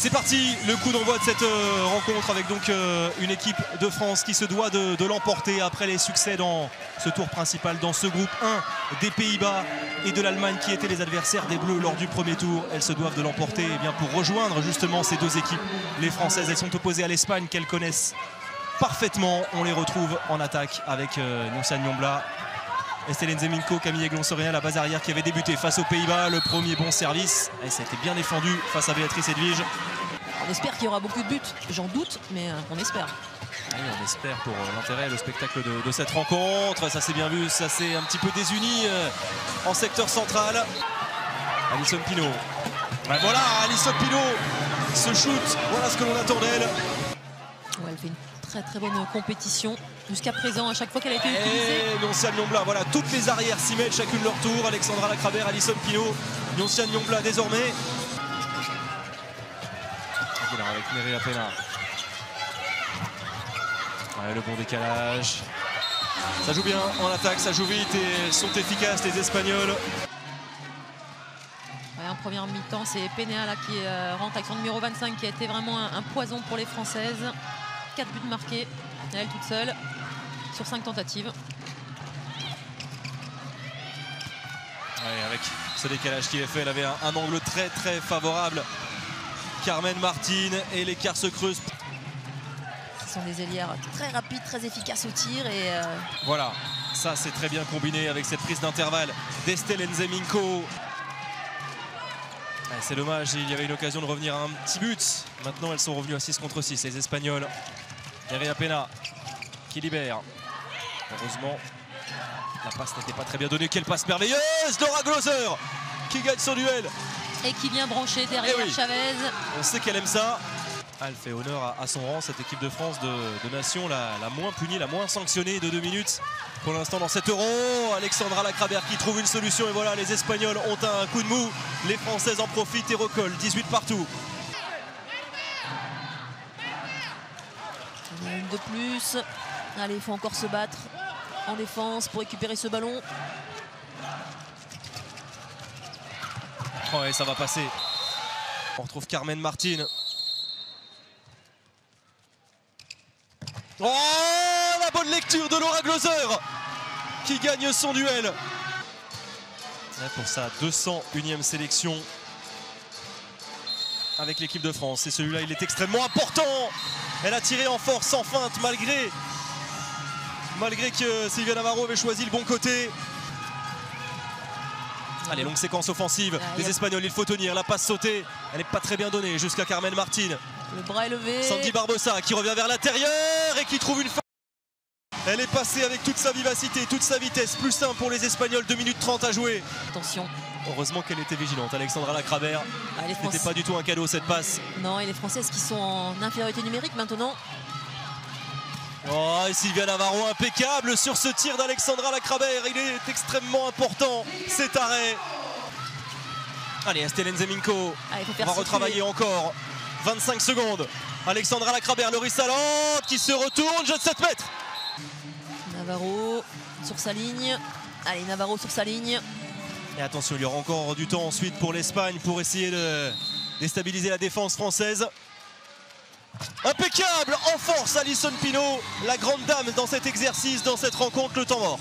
C'est parti, le coup d'envoi de cette rencontre avec donc une équipe de France qui se doit de l'emporter après les succès dans ce tour principal, dans ce groupe 1 des Pays-Bas et de l'Allemagne qui étaient les adversaires des Bleus lors du premier tour. Elles se doivent de l'emporter pour rejoindre justement ces deux équipes. Les Françaises, elles sont opposées à l'Espagne qu'elles connaissent parfaitement. On les retrouve en attaque avec Nusa Nyombla, Estelle Nzeminko, Camille Aiglon-Sorien, la base arrière qui avait débuté face aux Pays-Bas. Le premier bon service, et ça a été bien défendu face à Béatrice Edwige. On espère qu'il y aura beaucoup de buts, j'en doute, mais on espère. Oui, on espère pour l'intérêt et le spectacle de cette rencontre. Ça s'est bien vu, ça s'est un petit peu désuni en secteur central. Alison Pinault. Ben voilà, Alison Pinault se shoot, voilà ce que l'on attend d'elle. Ouais, elle fait une très bonne compétition jusqu'à présent, à chaque fois qu'elle a été utilisée. Et Nusa Nyombla, voilà, toutes les arrières s'y mettent chacune leur tour. Alexandra Lacravère, Alison Pinault, Nusa Nyombla désormais. Avec Nerea Pena. Ouais, le bon décalage. Ça joue bien en attaque, ça joue vite et elles sont efficaces les Espagnols. Ouais, en première mi-temps, c'est Pena là, qui rentre avec son numéro 25 qui a été vraiment un poison pour les Françaises. 4 buts marqués, elle toute seule, sur 5 tentatives. Ouais, avec ce décalage qui est fait, elle avait un angle très favorable. Carmen Martin et l'écart se creuse. Ce sont des ailières très rapides, très efficaces au tir. Et voilà, ça c'est très bien combiné avec cette prise d'intervalle d'Estelle Nzeminko. C'est dommage, il y avait une occasion de revenir à un petit but. Maintenant elles sont revenues à 6 contre 6, les Espagnols. Nerea Pena qui libère. Heureusement, la passe n'était pas très bien donnée. Quelle passe merveilleuse, Laura Gloser qui gagne son duel. Et qui vient brancher derrière Chavez. On sait qu'elle aime ça. Elle fait honneur à son rang, cette équipe de France de nation, la moins punie, la moins sanctionnée de 2 minutes. Pour l'instant dans cet Euro, Alexandra Lacravère qui trouve une solution. Et voilà, les Espagnols ont un coup de mou. Les Françaises en profitent et recollent. 18 partout. Il y en a une de plus. Allez, il faut encore se battre en défense pour récupérer ce ballon. Oh, et ça va passer. On retrouve Carmen Martin. Oh, la bonne lecture de Laura Gloser qui gagne son duel. Pour sa 201e sélection avec l'équipe de France. Et celui-là, il est extrêmement important. Elle a tiré en force, sans feinte, malgré que Silvia Navarro avait choisi le bon côté. Allez, longue séquence offensive des Espagnols, il faut tenir, la passe sautée, elle n'est pas très bien donnée jusqu'à Carmen Martin. Le bras est levé. Sandy Barbosa qui revient vers l'intérieur et qui trouve une fin. Elle est passée avec toute sa vivacité, toute sa vitesse, plus 1 pour les Espagnols, 2 minutes 30 à jouer. Attention. Heureusement qu'elle était vigilante, Alexandra Lacravère. C'était pas du tout un cadeau cette passe. Non, et les Françaises qui sont en infériorité numérique maintenant. Oh, et Silvia Navarro impeccable sur ce tir d'Alexandra Lacravère. Il est extrêmement important cet arrêt. Allez, Estelle Nzeminko. On va retravailler encore. 25 secondes. Alexandra Lacravère, Laurie Salante qui se retourne, jeu de 7 mètres. Navarro sur sa ligne. Allez, Navarro sur sa ligne. Et attention, il y aura encore du temps ensuite pour l'Espagne pour essayer de déstabiliser la défense française. Impeccable en force Alison Pinault, la grande dame dans cet exercice, dans cette rencontre, le temps mort.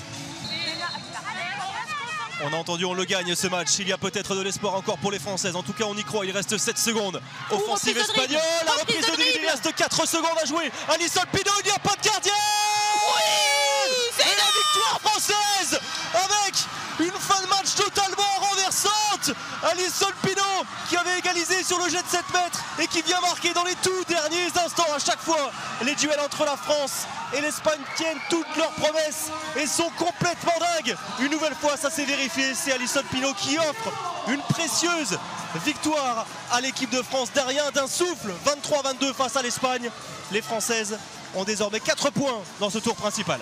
On a entendu, on le gagne ce match. Il y a peut-être de l'espoir encore pour les Françaises. En tout cas, on y croit. Il reste 7 secondes. Offensive espagnole. La reprise de dribble. Il reste 4 secondes à jouer. Alison Pinault, il n'y a pas de gardien. Oui, c'est la victoire française avec une fin de match totalement renversante. Alison Pinault qui avait égalisé sur le jet de 7 mètres et qui vient marquer dans les tout derniers instants. À chaque fois, les duels entre la France et l'Espagne tiennent toutes leurs promesses et sont complètement dingues. Une nouvelle fois, ça s'est vérifié. C'est Alison Pinault qui offre une précieuse victoire à l'équipe de France d'un rien, d'un souffle. 23-22 face à l'Espagne. Les Françaises ont désormais 4 points dans ce tour principal.